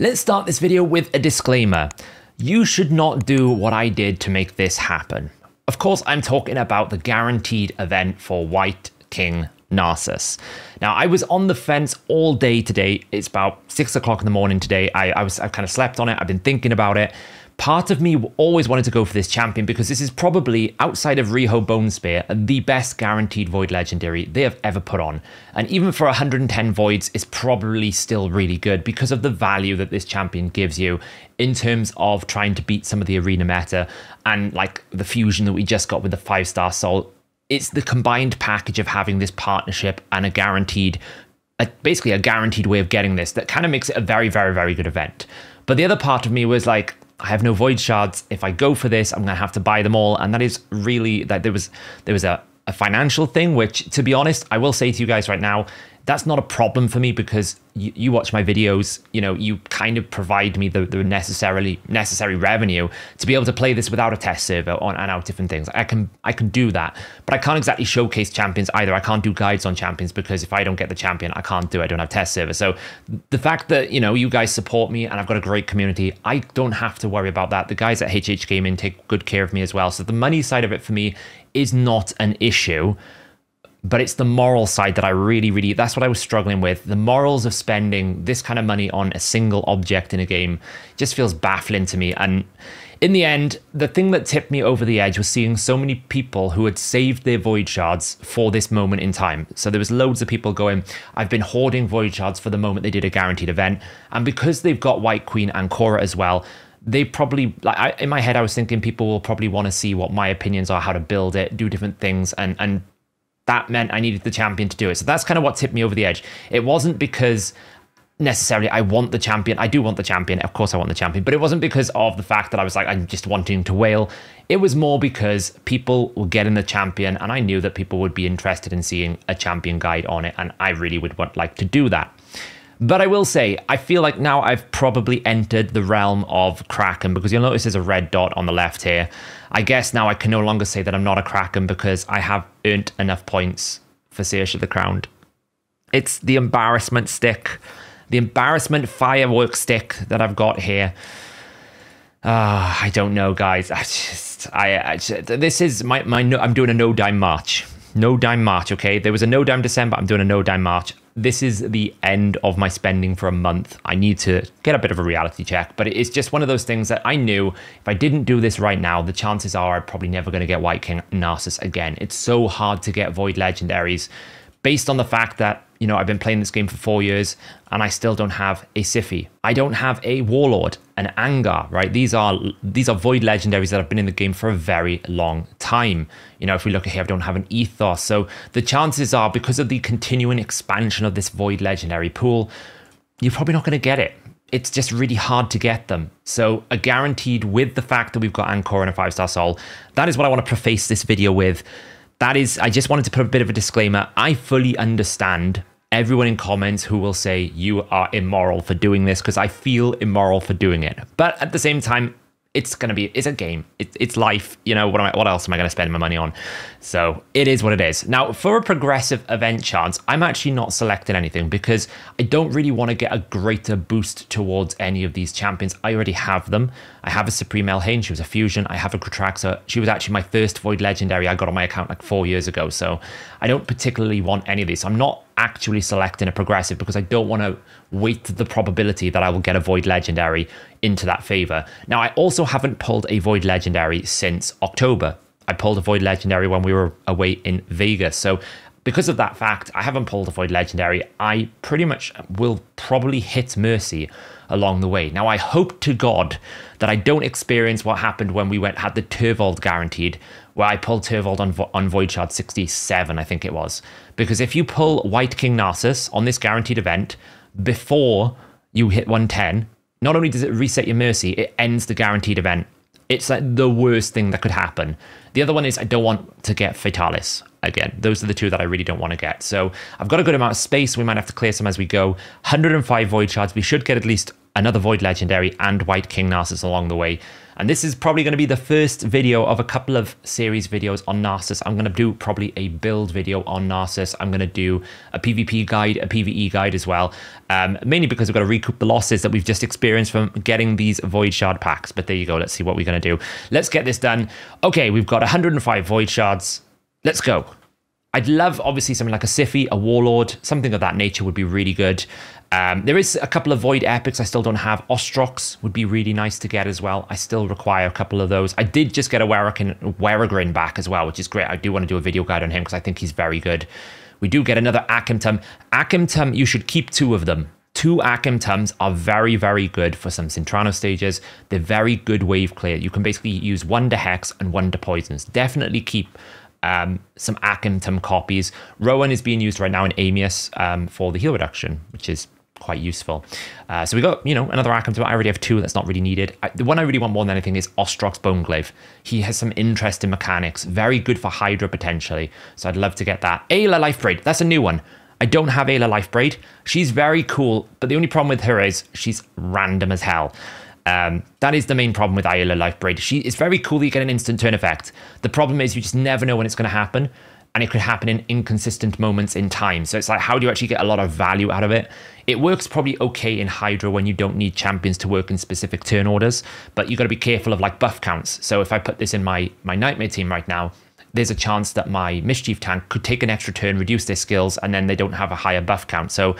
Let's start this video with a disclaimer. You should not do what I did to make this happen. Of course, I'm talking about the guaranteed event for White King Narses. Now, I was on the fence all day today. It's about 6 o'clock in the morning today. I kind of slept on it. I've been thinking about it. Part of me always wanted to go for this champion because this is probably, outside of Riho Bone Spear, the best guaranteed Void Legendary they have ever put on. And even for 110 Voids, it's probably still really good because of the value that this champion gives you in terms of trying to beat some of the arena meta and like the fusion that we just got with the 5-star soul. It's the combined package of having this partnership and a guaranteed, basically a guaranteed way of getting this that kind of makes it a very, very, very good event. But the other part of me was like, I have no void shards. If I go for this, I'm going to have to buy them all. And that is really, that there was a financial thing, which, to be honest, I will say to you guys right now, that's not a problem for me because you watch my videos, you know, you kind of provide me the necessary revenue to be able to play this without a test server and out different things. I can do that, but I can't exactly showcase champions either. I can't do guides on champions because if I don't get the champion, I can't do it. I don't have test server. So the fact that, you know, you guys support me and I've got a great community, I don't have to worry about that. The guys at HH Gaming take good care of me as well. So the money side of it for me is not an issue. But it's the moral side that I really, that's what I was struggling with. The morals of spending this kind of money on a single object in a game just feels baffling to me. And in the end, the thing that tipped me over the edge was seeing so many people who had saved their void shards for this moment in time. So there was loads of people going, I've been hoarding void shards for the moment they did a guaranteed event. And because they've got White Queen and Cora as well, they probably, like in my head, I was thinking people will probably want to see what my opinions are, how to build it, do different things, and that meant I needed the champion to do it. So that's kind of what tipped me over the edge. It wasn't because necessarily I want the champion. I do want the champion. Of course I want the champion. But it wasn't because of the fact that I was like, I'm just wanting to wail. It was more because people were getting the champion and I knew that people would be interested in seeing a champion guide on it. And I really would like to do that. But I will say, I feel like now I've probably entered the realm of Kraken because you'll notice there's a red dot on the left here. I guess now I can no longer say that I'm not a Kraken because I have earned enough points for Saoirse the Crowned. It's the embarrassment stick, the embarrassment firework stick that I've got here. I don't know, guys. This is I'm doing a no dime March. No dime March, okay? There was a no dime December. I'm doing a no dime March. This is the end of my spending for a month. I need to get a bit of a reality check, but it's just one of those things that I knew if I didn't do this right now, the chances are I'm probably never going to get White King Narses again. It's so hard to get Void Legendaries based on the fact that, you know, I've been playing this game for 4 years and I still don't have a Siphi. I don't have a Warlord, an Angar, right? These are Void Legendaries that have been in the game for a very long time. You know, if we look at here, I don't have an Ethos. So the chances are, because of the continuing expansion of this Void Legendary pool, you're probably not going to get it. It's just really hard to get them. So a guaranteed with the fact that we've got Anchor and a 5-star soul, that is what I want to preface this video with. That is, I just wanted to put a bit of a disclaimer. I fully understand everyone in comments who will say you are immoral for doing this because I feel immoral for doing it. But at the same time, it's a game. It's life. You know, what else am I going to spend my money on? So it is what it is. Now, for a progressive event chance, I'm actually not selecting anything because I don't really want to get a greater boost towards any of these champions. I already have them. I have a Supreme Elhain. She was a fusion. I have a Gratraxa. She was actually my first Void Legendary I got on my account like 4 years ago. So I don't particularly want any of these. I'm not actually selecting a progressive because I don't want to weight the probability that I will get a Void Legendary into that favor. Now, I also haven't pulled a Void Legendary since October. I pulled a Void Legendary when we were away in Vegas. So because of that fact, I haven't pulled a Void Legendary. I pretty much will probably hit Mercy along the way. Now, I hope to God that I don't experience what happened when we had the Turvold guaranteed, where I pulled Turvold on Void Shard 67, I think it was. Because if you pull White King Narses on this guaranteed event before you hit 110, not only does it reset your Mercy, it ends the guaranteed event. It's like the worst thing that could happen. The other one is I don't want to get Fatalis again. Those are the two that I really don't want to get. So I've got a good amount of space. We might have to clear some as we go. 105 Void Shards. We should get at least another Void Legendary and White King Narses along the way. And this is probably going to be the first video of a couple of series videos on Narses. I'm going to do probably a build video on Narses. I'm going to do a PvP guide, a PvE guide as well, mainly because we've got to recoup the losses that we've just experienced from getting these Void Shard packs. But there you go. Let's see what we're going to do. Let's get this done. Okay, we've got 105 Void Shards. Let's go. I'd love, obviously, something like a Siphi, a Warlord, something of that nature would be really good. There is a couple of Void Epics I still don't have. Ostrox would be really nice to get as well. I still require a couple of those. I did just get a Weragrin back as well, which is great. I do want to do a video guide on him because I think he's very good. We do get another Akimtum. Akimtum, you should keep 2 of them. 2 Akimtums are very, very good for some Cintrano stages. They're very good wave clear. You can basically use 1 to Hex and 1 to Poisons. Definitely keep some Akimtum copies. Rowan is being used right now in Amius for the heal reduction, which is quite useful. So we got, another Akimtum. I already have 2. That's not really needed. The one I really want more than anything is Ostrox Boneglaive. He has some interesting mechanics. Very good for Hydra potentially. So I'd love to get that. Ayla Life Braid. That's a new one. I don't have Ayla Life Braid. She's very cool, but the only problem with her is she's random as hell. That is the main problem with Ayla Life Braid. It's very cool that you get an instant turn effect. The problem is you just never know when it's going to happen, and it could happen in inconsistent moments in time. So it's like, how do you actually get a lot of value out of it? It works probably okay in Hydra when you don't need champions to work in specific turn orders, but you got to be careful of like buff counts. So if I put this in my Nightmare team right now, there's a chance that my Mischief tank could take an extra turn, reduce their skills, and then they don't have a higher buff count. So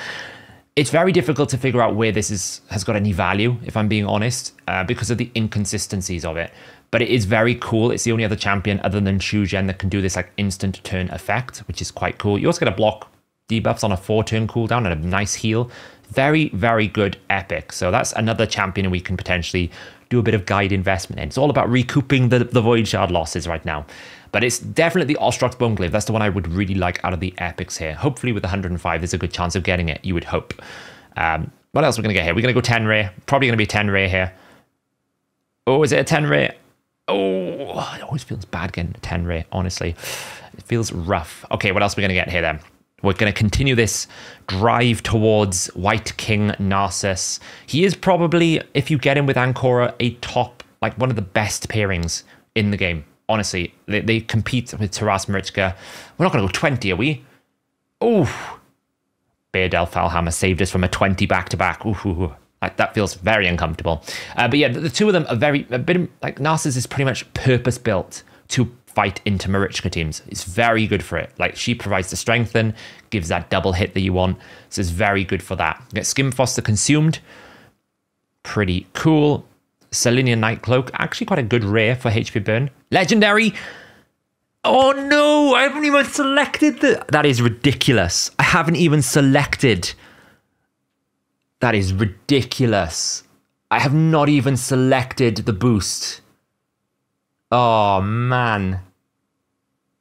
it's very difficult to figure out where this has got any value, if I'm being honest, because of the inconsistencies of it. But it is very cool. It's the only other champion other than Shujen that can do this like instant turn effect, which is quite cool. You also get a block debuffs on a 4-turn cooldown and a nice heal. Very, very good epic. So that's another champion we can potentially do a bit of guide investment in. It's all about recouping the Void Shard losses right now. But it's definitely the Ostrox Boneglaive. That's the one I would really like out of the epics here. Hopefully with 105, there's a good chance of getting it, you would hope. What else are we going to get here? We're going to go 10 rare. Probably going to be a 10 rare here. Oh, is it a 10 rare? Oh, it always feels bad getting a 10 rare, honestly. It feels rough. Okay, what else are we going to get here then? We're going to continue this drive towards White King Narses. He is probably, if you get him with Ancora, a top, like one of the best pairings in the game. Honestly, they compete with Taras Marichka. We're not going to go 20, are we? Oh, Beardell Falhammer saved us from a 20 back-to-back. Ooh. That feels very uncomfortable. But yeah, the 2 of them are a bit like Narses is pretty much purpose-built to fight into Marichka teams. It's very good for it. Like, she provides the strengthen, gives that double hit that you want. So it's very good for that. Get Skim Foster consumed. Pretty cool. Selenian Nightcloak, actually quite a good rare for HP burn. Legendary. Oh no, I haven't even selected that is ridiculous. I haven't even selected. That is ridiculous. I have not even selected the boost. Oh man.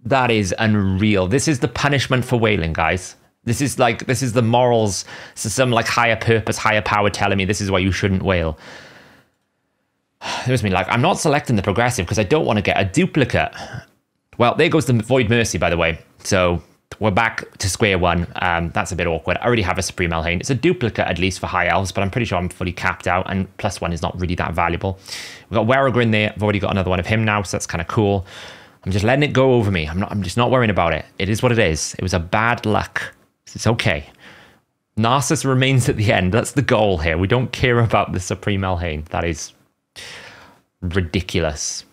That is unreal. This is the punishment for whaling, guys. This is the morals. So some like higher purpose, higher power telling me this is why you shouldn't whale. There's me like, I'm not selecting the progressive because I don't want to get a duplicate. Well, there goes the Void Mercy, by the way. So we're back to square one. That's a bit awkward. I already have a Supreme Elhain. It's a duplicate, at least, for High Elves, but I'm pretty sure I'm fully capped out, and +1 is not really that valuable. We've got Weragrin there. I've already got another one of him now, so that's kind of cool. I'm just letting it go over me. I'm just not worrying about it. It is what it is. It was a bad luck. It's okay. Narses remains at the end. That's the goal here. We don't care about the Supreme Elhain. That is ridiculous.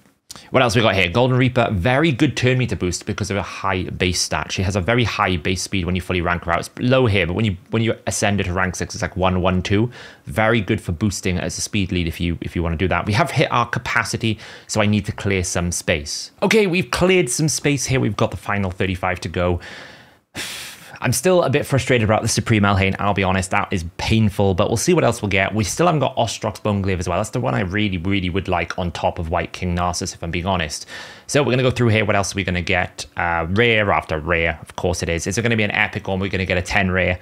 What else we got here? Golden Reaper, very good turn meter boost because of a high base stat. She has a very high base speed when you fully rank her out. It's low here, but when you ascend it to rank 6, it's like 1, 1, 2. Very good for boosting as a speed lead if you want to do that. We have hit our capacity, so I need to clear some space. Okay, we've cleared some space here. We've got the final 35 to go. I'm still a bit frustrated about the Supreme Elhain, I'll be honest. That is painful, but we'll see what else we'll get. We still haven't got Ostrox Boneglaive as well. That's the one I really, really would like on top of White King Narses, if I'm being honest. So we're going to go through here. What else are we going to get? Rare after rare, of course it is. Is it going to be an epic, or are we going to get a 10 rare?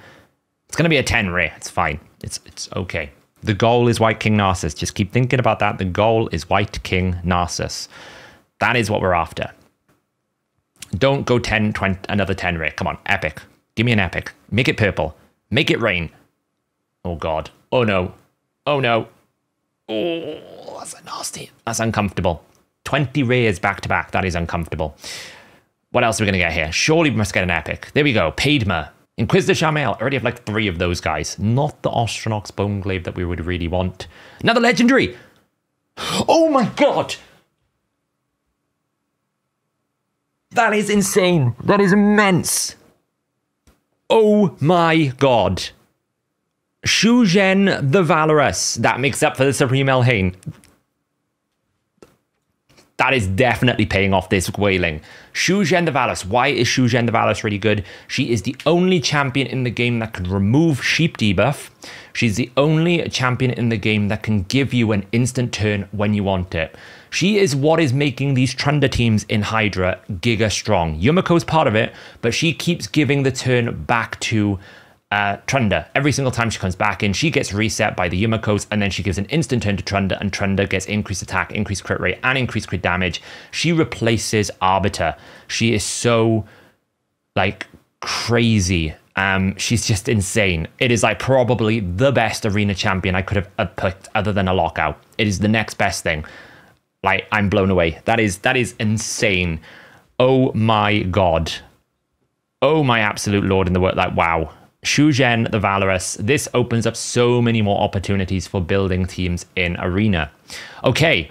It's going to be a 10 rare. It's fine. It's okay. The goal is White King Narses. Just keep thinking about that. The goal is White King Narses. That is what we're after. Don't go 10, 20, another 10 rare. Come on, epic. Give me an epic. Make it purple. Make it rain. Oh, God. Oh, no. Oh, no. Oh, that's nasty. That's uncomfortable. 20 rares back to back. That is uncomfortable. What else are we going to get here? Surely we must get an epic. There we go. Padma. Inquisitor Shamael. I already have like 3 of those guys. Not the Ostronox Boneglaive that we would really want. Another legendary. Oh my god. That is insane. That is immense. Oh my god. Shu Zhen the Valorous. That makes up for the Supreme Elhain. That is definitely paying off this whaling. Shu Zhen the Valorous. Why is Shu Zhen the Valorous really good? She is the only champion in the game that can remove sheep debuff. She's the only champion in the game that can give you an instant turn when you want it. She is what is making these Trunda teams in Hydra giga strong. Yumiko's part of it, but she keeps giving the turn back to Trunda. Every single time she comes back in, she gets reset by the Yumikos, and then she gives an instant turn to Trunda, and Trunda gets increased attack, increased crit rate, and increased crit damage. She replaces Arbiter. She is so, like, crazy. She's just insane. It is, like, probably the best arena champion I could have picked other than a lockout. It is the next best thing. Like, I'm blown away. That is insane. Oh my god. Oh my absolute lord in the world. Like, wow. Shu Zhen the Valorous. This opens up so many more opportunities for building teams in Arena. Okay,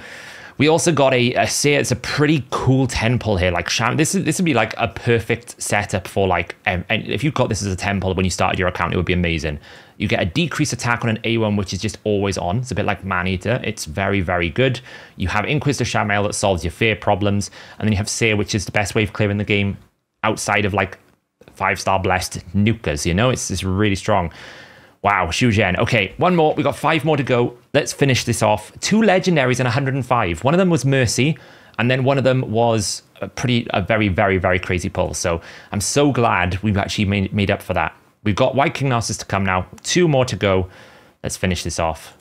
we also got it's a pretty cool 10 pull here. Like this would be like a perfect setup for like, and if you got this as a 10 pull when you started your account, it would be amazing. You get a decreased attack on an A1, which is just always on. It's a bit like Maneater. It's very, very good. You have Inquisitor Shamael that solves your fear problems, and then you have Seer, which is the best way of clearing the game outside of like 5-star blessed nukers, you know? It's really strong. Wow, Shu Zhen. Okay, one more. We got 5 more to go. Let's finish this off. 2 legendaries and 105. One of them was Mercy, and then one of them was a very, very, very crazy pull. So I'm so glad we've actually made up for that. We've got White King Narses to come now. 2 more to go. Let's finish this off.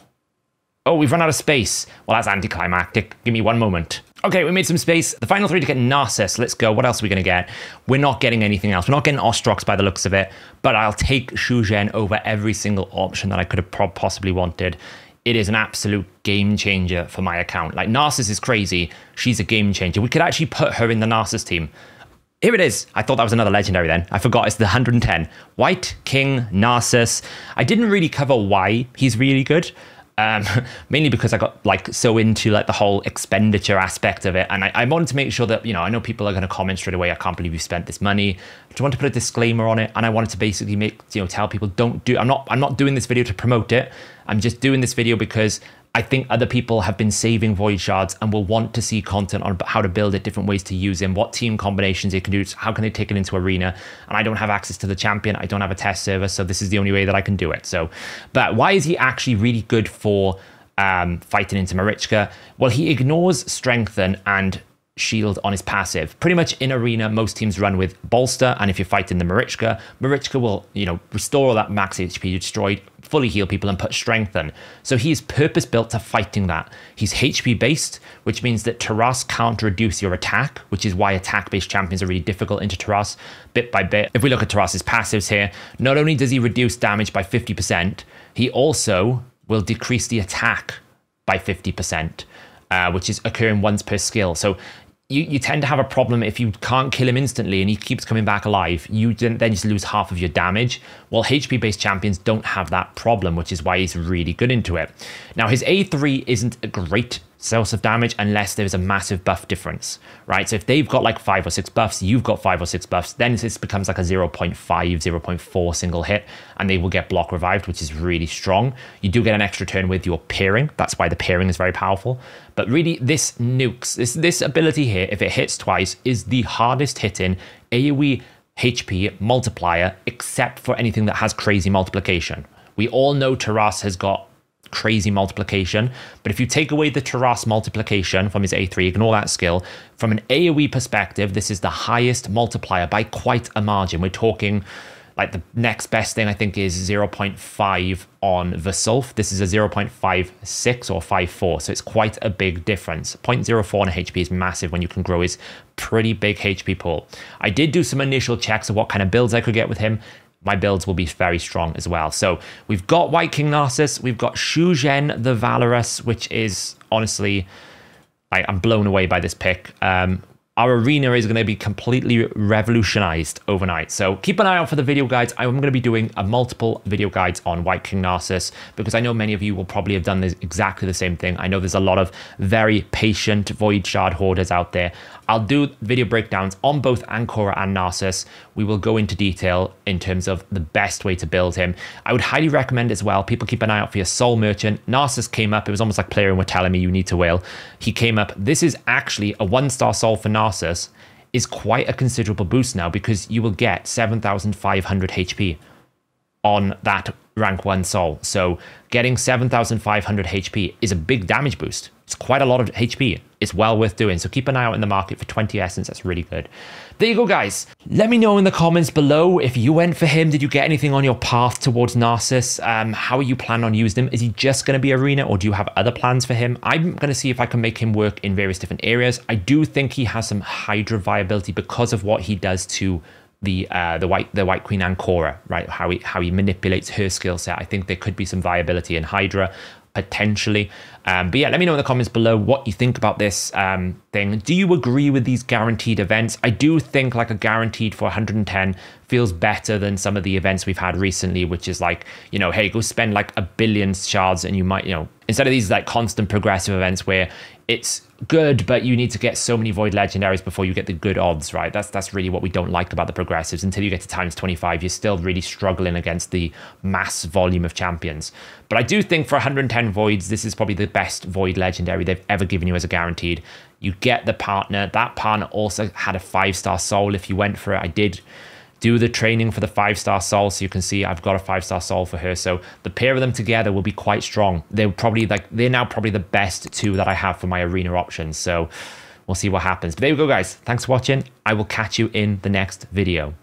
Oh, we've run out of space. Well, that's anticlimactic. Give me one moment. Okay, we made some space. The final 3 to get Narses. Let's go. What else are we going to get? We're not getting anything else. We're not getting Ostrox by the looks of it, but I'll take Shu Zhen over every single option that I could have possibly wanted. It is an absolute game changer for my account. Like, Narses is crazy. She's a game changer. We could actually put her in the Narses team. Here it is. I thought that was another legendary then. I forgot it's the 110. White King Narses. I didn't really cover why he's really good. Mainly because I got like so into like the whole expenditure aspect of it, and I wanted to make sure that, you know, I know people are going to comment straight away, I can't believe you spent this money. I want to put a disclaimer on it, and I wanted to basically tell people, don't do. I'm not doing this video to promote it. I'm just doing this video because I think other people have been saving Void Shards and will want to see content on how to build it, different ways to use him, what team combinations they can do, how can they take it into Arena. And I don't have access to the champion. I don't have a test server, so this is the only way that I can do it. So, but why is he actually really good for fighting into Marichka? Well, he ignores Strengthen and Shield on his passive. Pretty much in Arena, most teams run with Bolster, and if you're fighting the Marichka will, you know, restore all that max HP you destroyed, fully heal people, and put Strengthen. So he's purpose built to fighting that. He's HP based, which means that Taras can't reduce your attack, which is why attack based champions are really difficult into Taras bit by bit. If we look at Taras's passives here, not only does he reduce damage by 50%, he also will decrease the attack by 50%, which is occurring once per skill. So you tend to have a problem if you can't kill him instantly and he keeps coming back alive. You then just lose half of your damage. Well, HP-based champions don't have that problem, which is why he's really good into it. Now, his A3 isn't a great source of damage unless there's a massive buff difference, right? So if they've got like 5 or 6 buffs, you've got 5 or 6 buffs, then this becomes like a 0.5, 0.4 single hit, and they will get block revived, which is really strong. You do get an extra turn with your pairing. That's why the pairing is very powerful. But really, this nukes, this ability here, if it hits twice, is the hardest hitting AoE HP multiplier, except for anything that has crazy multiplication. We all know Taras has got crazy multiplication, but if you take away the Taras multiplication from his A3, ignore that skill, from an AoE perspective, this is the highest multiplier by quite a margin. We're talking like the next best thing I think is 0.5 on Vesulf. This is a 0.56 or 54, so it's quite a big difference. 0.04 on a HP is massive when you can grow his pretty big HP pool. I did do some initial checks of what kind of builds I could get with him. my builds will be very strong as well. So we've got White King Narses, we've got Shu Zhen the Valorous, which is honestly, I'm blown away by this pick. Our arena is going to be completely revolutionized overnight. So keep an eye out for the video guides. I'm going to be doing multiple video guides on White King Narses because I know many of you will probably have done this exactly the same thing. I know there's a lot of very patient Void Shard hoarders out there. I'll do video breakdowns on both Ancora and Narses. We will go into detail in terms of the best way to build him. I would highly recommend as well, people keep an eye out for your Soul Merchant. Narses came up. It was almost like Player were telling me you need to whale. He came up. This is actually a 1-star soul for Narses. Is quite a considerable boost now because you will get 7,500 HP on that rank 1 soul. So getting 7,500 HP is a big damage boost. It's quite a lot of HP. It's well worth doing. So keep an eye out in the market for 20 essence. That's really good. There you go, guys. Let me know in the comments below if you went for him. Did you get anything on your path towards Narses? How are you planning on using him? Is he just going to be arena or do you have other plans for him? I'm going to see if I can make him work in various different areas. I do think he has some Hydra viability because of what he does to the White Queen Ancora, right? How he manipulates her skill set. I think there could be some viability in Hydra potentially. But yeah, let me know in the comments below what you think about this thing. Do you agree with these guaranteed events? I do think like a guaranteed for 110 feels better than some of the events we've had recently, which is like, you know, hey, go spend like 1 billion shards and you might, you know, instead of these like constant progressive events where it's good, but you need to get so many void legendaries before you get the good odds, right? That's really what we don't like about the progressives. Until you get to times 25, you're still really struggling against the mass volume of champions. But I do think for 110 voids, this is probably the best void legendary they've ever given you as a guaranteed. You get the partner. That partner also had a 5-star soul if you went for it. I did do the training for the 5-star soul, so you can see I've got a 5-star soul for her. So the pair of them together will be quite strong. They're now probably the best 2 that I have for my arena options. So we'll see what happens. But there we go, guys. Thanks for watching. I will catch you in the next video.